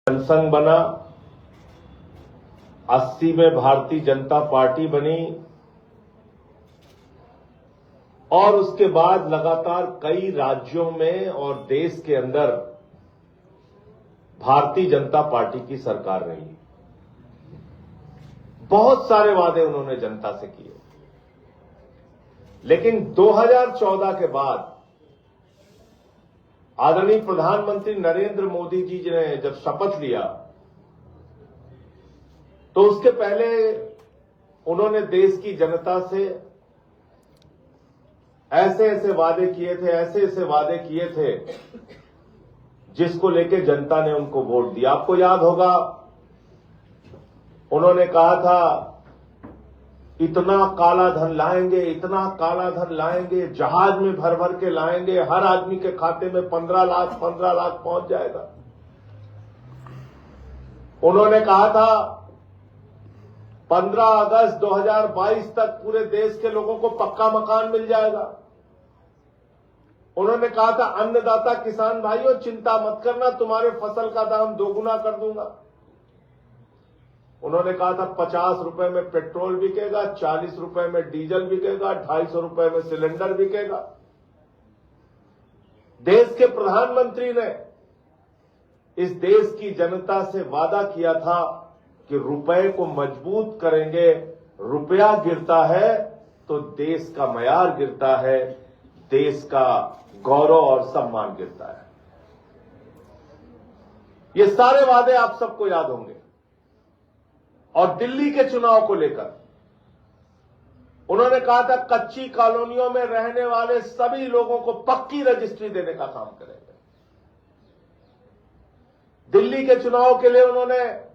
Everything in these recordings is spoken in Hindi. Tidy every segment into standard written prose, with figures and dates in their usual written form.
जनसंघ बना, 80 में भारतीय जनता पार्टी बनी और उसके बाद लगातार कई राज्यों में और देश के अंदर भारतीय जनता पार्टी की सरकार रही। बहुत सारे वादे उन्होंने जनता से किए, लेकिन 2014 के बाद आदरणीय प्रधानमंत्री नरेंद्र मोदी जी ने जब शपथ लिया तो उसके पहले उन्होंने देश की जनता से ऐसे वादे किए थे जिसको लेके जनता ने उनको वोट दिया। आपको याद होगा, उन्होंने कहा था इतना काला धन लाएंगे, जहाज में भर भर के लाएंगे, हर आदमी के खाते में 15 लाख पहुंच जाएगा। उन्होंने कहा था 15 अगस्त 2022 तक पूरे देश के लोगों को पक्का मकान मिल जाएगा। उन्होंने कहा था अन्नदाता किसान भाइयों, चिंता मत करना, तुम्हारे फसल का दाम दोगुना कर दूंगा। उन्होंने कहा था 50 रुपए में पेट्रोल बिकेगा, 40 रुपए में डीजल बिकेगा, 250 रुपए में सिलेंडर बिकेगा। देश के प्रधानमंत्री ने इस देश की जनता से वादा किया था कि रुपए को मजबूत करेंगे। रुपया गिरता है तो देश का मयार गिरता है, देश का गौरव और सम्मान गिरता है। ये सारे वादे आप सबको याद होंगे। और दिल्ली के चुनाव को लेकर उन्होंने कहा था कच्ची कॉलोनियों में रहने वाले सभी लोगों को पक्की रजिस्ट्री देने का काम करेंगे। दिल्ली के चुनाव के लिए उन्होंने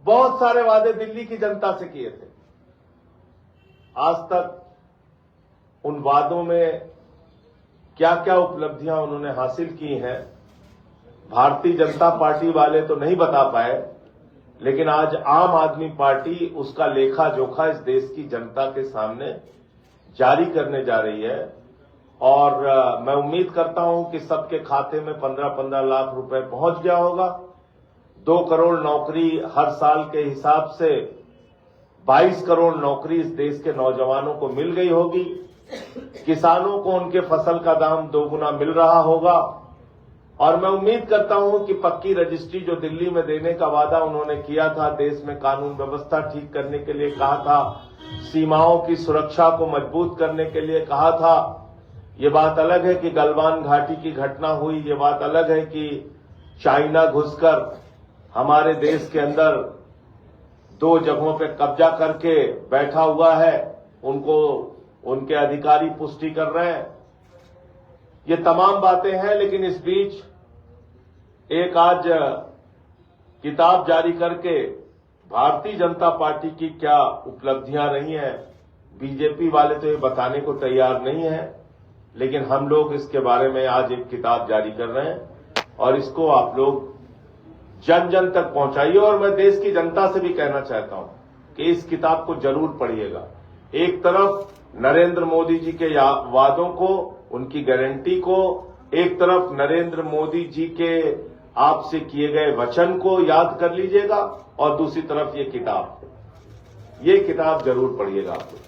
बहुत सारे वादे दिल्ली की जनता से किए थे। आज तक उन वादों में क्या क्या उपलब्धियां उन्होंने हासिल की हैं, भारतीय जनता पार्टी वाले तो नहीं बता पाए, लेकिन आज आम आदमी पार्टी उसका लेखा जोखा इस देश की जनता के सामने जारी करने जा रही है। और मैं उम्मीद करता हूं कि सबके खाते में 15-15 लाख रुपए पहुंच गया होगा। 2 करोड़ नौकरी हर साल के हिसाब से 22 करोड़ नौकरी इस देश के नौजवानों को मिल गई होगी। किसानों को उनके फसल का दाम दोगुना मिल रहा होगा। और मैं उम्मीद करता हूं कि पक्की रजिस्ट्री जो दिल्ली में देने का वादा उन्होंने किया था, देश में कानून व्यवस्था ठीक करने के लिए कहा था, सीमाओं की सुरक्षा को मजबूत करने के लिए कहा था। ये बात अलग है कि गलवान घाटी की घटना हुई, ये बात अलग है कि चाइना घुसकर हमारे देश के अंदर 2 जगहों पे कब्जा करके बैठा हुआ है, उनको उनके अधिकारी पुष्टि कर रहे हैं। ये तमाम बातें हैं, लेकिन इस बीच एक आज किताब जारी करके भारतीय जनता पार्टी की क्या उपलब्धियां रही हैं, बीजेपी वाले तो ये बताने को तैयार नहीं है, लेकिन हम लोग इसके बारे में आज एक किताब जारी कर रहे हैं और इसको आप लोग जन जन तक पहुंचाइए। और मैं देश की जनता से भी कहना चाहता हूं कि इस किताब को जरूर पढ़िएगा। एक तरफ नरेंद्र मोदी जी के वादों को, उनकी गारंटी को, एक तरफ नरेंद्र मोदी जी के आपसे किए गए वचन को याद कर लीजिएगा और दूसरी तरफ ये किताब जरूर पढ़िएगा आप लोग।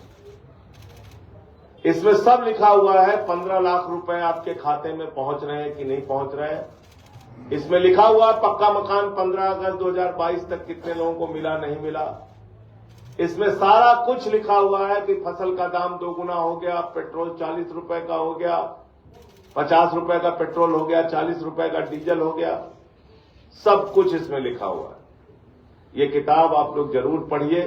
इसमें सब लिखा हुआ है, 15 लाख रुपए आपके खाते में पहुंच रहे हैं कि नहीं पहुंच रहे हैं। इसमें लिखा हुआ पक्का मकान 15 अगस्त 2022 तक कितने लोगों को मिला, नहीं मिला। इसमें सारा कुछ लिखा हुआ है कि फसल का दाम दोगुना हो गया, पेट्रोल 40 रुपए का हो गया, 50 रुपए का पेट्रोल हो गया, 40 रुपए का डीजल हो गया, सब कुछ इसमें लिखा हुआ है। ये किताब आप लोग जरूर पढ़िए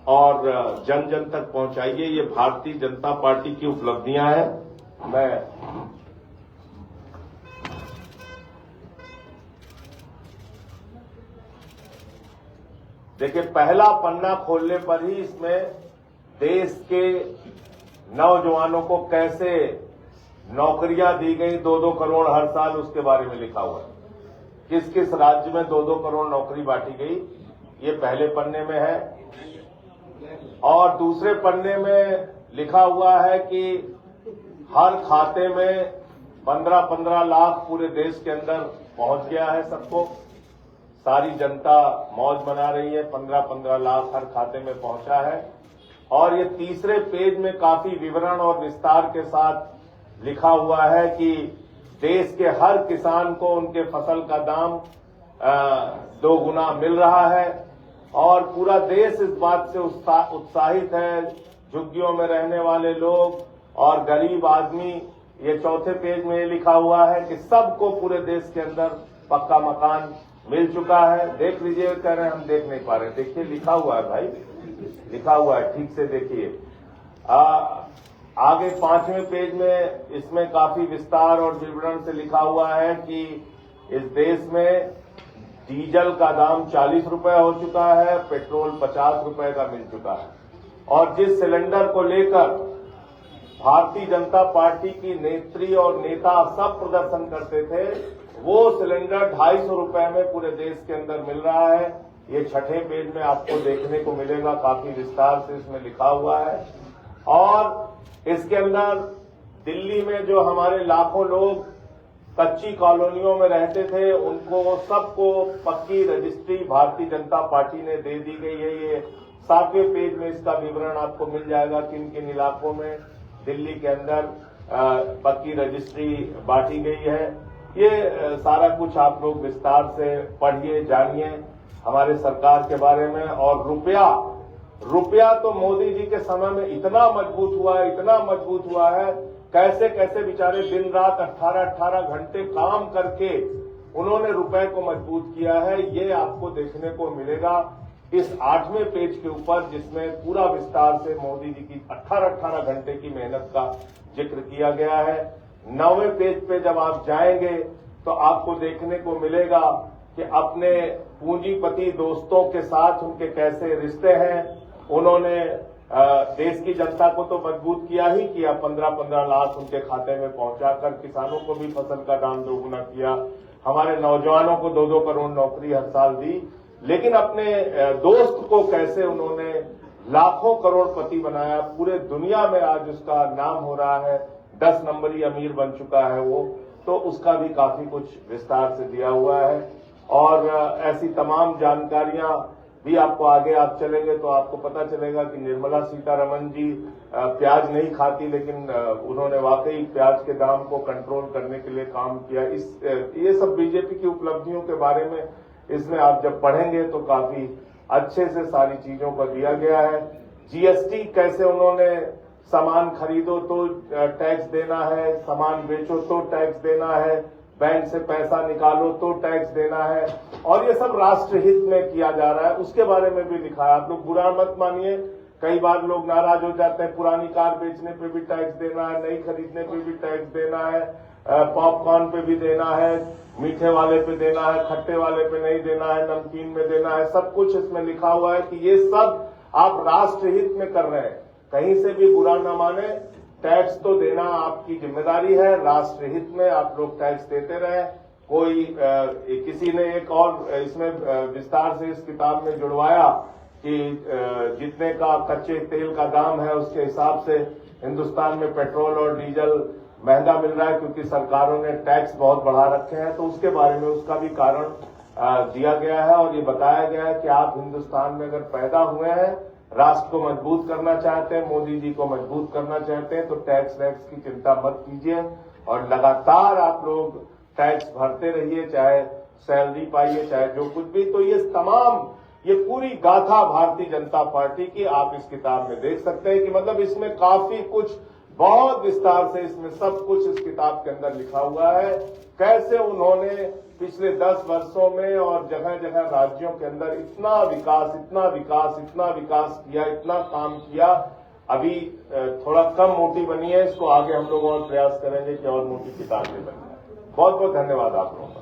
और जन जन तक पहुंचाइए। ये भारतीय जनता पार्टी की उपलब्धियां हैं। मैं देखिए, पहला पन्ना खोलने पर ही इसमें देश के नौजवानों को कैसे नौकरियां दी गई, 2-2 करोड़ हर साल, उसके बारे में लिखा हुआ है। किस किस राज्य में 2-2 करोड़ नौकरी बांटी गई, ये पहले पन्ने में है। और दूसरे पन्ने में लिखा हुआ है कि हर खाते में 15-15 लाख पूरे देश के अंदर पहुंच गया है सबको। सारी जनता मौज मना रही है। 15-15 लाख हर खाते में पहुंचा है। और ये तीसरे पेज में काफी विवरण और विस्तार के साथ लिखा हुआ है कि देश के हर किसान को उनके फसल का दाम 2 गुना मिल रहा है और पूरा देश इस बात से उत्साहित है। झुग्गियों में रहने वाले लोग और गरीब आदमी, ये चौथे पेज में लिखा हुआ है कि सबको पूरे देश के अंदर पक्का मकान मिल चुका है। देख लीजिए, कह रहे हैं हम देख नहीं पा रहे। देखिए लिखा हुआ है भाई, लिखा हुआ है, ठीक से देखिए। आगे 5वें पेज में इसमें काफी विस्तार और विवरण से लिखा हुआ है कि इस देश में डीजल का दाम 40 रुपए हो चुका है, पेट्रोल 50 रुपए का मिल चुका है। और जिस सिलेंडर को लेकर भारतीय जनता पार्टी की नेत्री और नेता सब प्रदर्शन करते थे, वो सिलेंडर 250 रुपए में पूरे देश के अंदर मिल रहा है। ये 6ठे पेज में आपको देखने को मिलेगा, काफी विस्तार से इसमें लिखा हुआ है। और इसके अंदर दिल्ली में जो हमारे लाखों लोग कच्ची कॉलोनियों में रहते थे, उनको सबको पक्की रजिस्ट्री भारतीय जनता पार्टी ने दे दी गई है। ये 7वें पेज में इसका विवरण आपको मिल जाएगा, किन किन इलाकों में दिल्ली के अंदर पक्की रजिस्ट्री बांटी गई है। ये सारा कुछ आप लोग विस्तार से पढ़िए, जानिए हमारे सरकार के बारे में। और रुपया तो मोदी जी के समय में इतना मजबूत हुआ है, इतना मजबूत हुआ है, कैसे कैसे बेचारे दिन रात 18-18 घंटे काम करके उन्होंने रुपए को मजबूत किया है। ये आपको देखने को मिलेगा इस 8वें पेज के ऊपर, जिसमें पूरा विस्तार से मोदी जी की 18-18 घंटे की मेहनत का जिक्र किया गया है। 9वें पेज पे जब आप जाएंगे तो आपको देखने को मिलेगा कि अपने पूंजीपति दोस्तों के साथ उनके कैसे रिश्ते हैं। उन्होंने देश की जनता को तो मजबूत किया ही किया, 15-15 लाख उनके खाते में पहुंचाकर किसानों को भी फसल का दाम 2 गुना किया, हमारे नौजवानों को 2-2 करोड़ नौकरी हर साल दी। लेकिन अपने दोस्त को कैसे उन्होंने लाखों करोड़पति बनाया, पूरे दुनिया में आज उसका नाम हो रहा है, 10 नंबरी अमीर बन चुका है वो। तो उसका भी काफी कुछ विस्तार से दिया हुआ है। और ऐसी तमाम जानकारियां भी आपको आगे आप चलेंगे तो आपको पता चलेगा कि निर्मला सीतारमण जी प्याज नहीं खाती, लेकिन उन्होंने वाकई प्याज के दाम को कंट्रोल करने के लिए काम किया। ये सब बीजेपी की उपलब्धियों के बारे में इसमें आप जब पढ़ेंगे तो काफी अच्छे से सारी चीजों को दिया गया है। जीएसटी कैसे उन्होंने सामान खरीदो तो टैक्स देना है, सामान बेचो तो टैक्स देना है, बैंक से पैसा निकालो तो टैक्स देना है, और ये सब राष्ट्रहित में किया जा रहा है, उसके बारे में भी लिखा है। आप लोग बुरा मत मानिए, कई बार लोग नाराज हो जाते हैं, पुरानी कार बेचने पे भी टैक्स देना है, नई खरीदने पे भी टैक्स देना है, पॉपकॉर्न पे भी देना है, मीठे वाले पे देना है, खट्टे वाले पे नहीं देना है, नमकीन में देना है, सब कुछ इसमें लिखा हुआ है कि ये सब आप राष्ट्रहित में कर रहे हैं। कहीं से भी बुरा न माने, टैक्स तो देना आपकी जिम्मेदारी है, राष्ट्रहित में आप लोग टैक्स देते रहे। कोई किसी ने एक और इसमें विस्तार से इस किताब में जुड़वाया कि जितने का कच्चे तेल का दाम है उसके हिसाब से हिंदुस्तान में पेट्रोल और डीजल महंगा मिल रहा है क्योंकि सरकारों ने टैक्स बहुत बढ़ा रखे हैं। तो उसके बारे में उसका भी कारण दिया गया है और ये बताया गया है कि आप हिंदुस्तान में अगर पैदा हुए हैं, राष्ट्र को मजबूत करना चाहते हैं, मोदी जी को मजबूत करना चाहते हैं, तो टैक्स वैक्स की चिंता मत कीजिए और लगातार आप लोग टैक्स भरते रहिए, चाहे सैलरी पाइए, चाहे जो कुछ भी। तो ये पूरी गाथा भारतीय जनता पार्टी की आप इस किताब में देख सकते हैं कि मतलब इसमें काफी कुछ बहुत विस्तार से इसमें सब कुछ इस किताब के अंदर लिखा हुआ है। कैसे उन्होंने पिछले 10 वर्षों में और जगह जगह राज्यों के अंदर इतना विकास किया, इतना काम किया। अभी थोड़ा कम मोटी बनी है, इसको आगे हम लोग और प्रयास करेंगे कि और मोटी किताबें बन जाए। बहुत बहुत धन्यवाद आप लोगों का।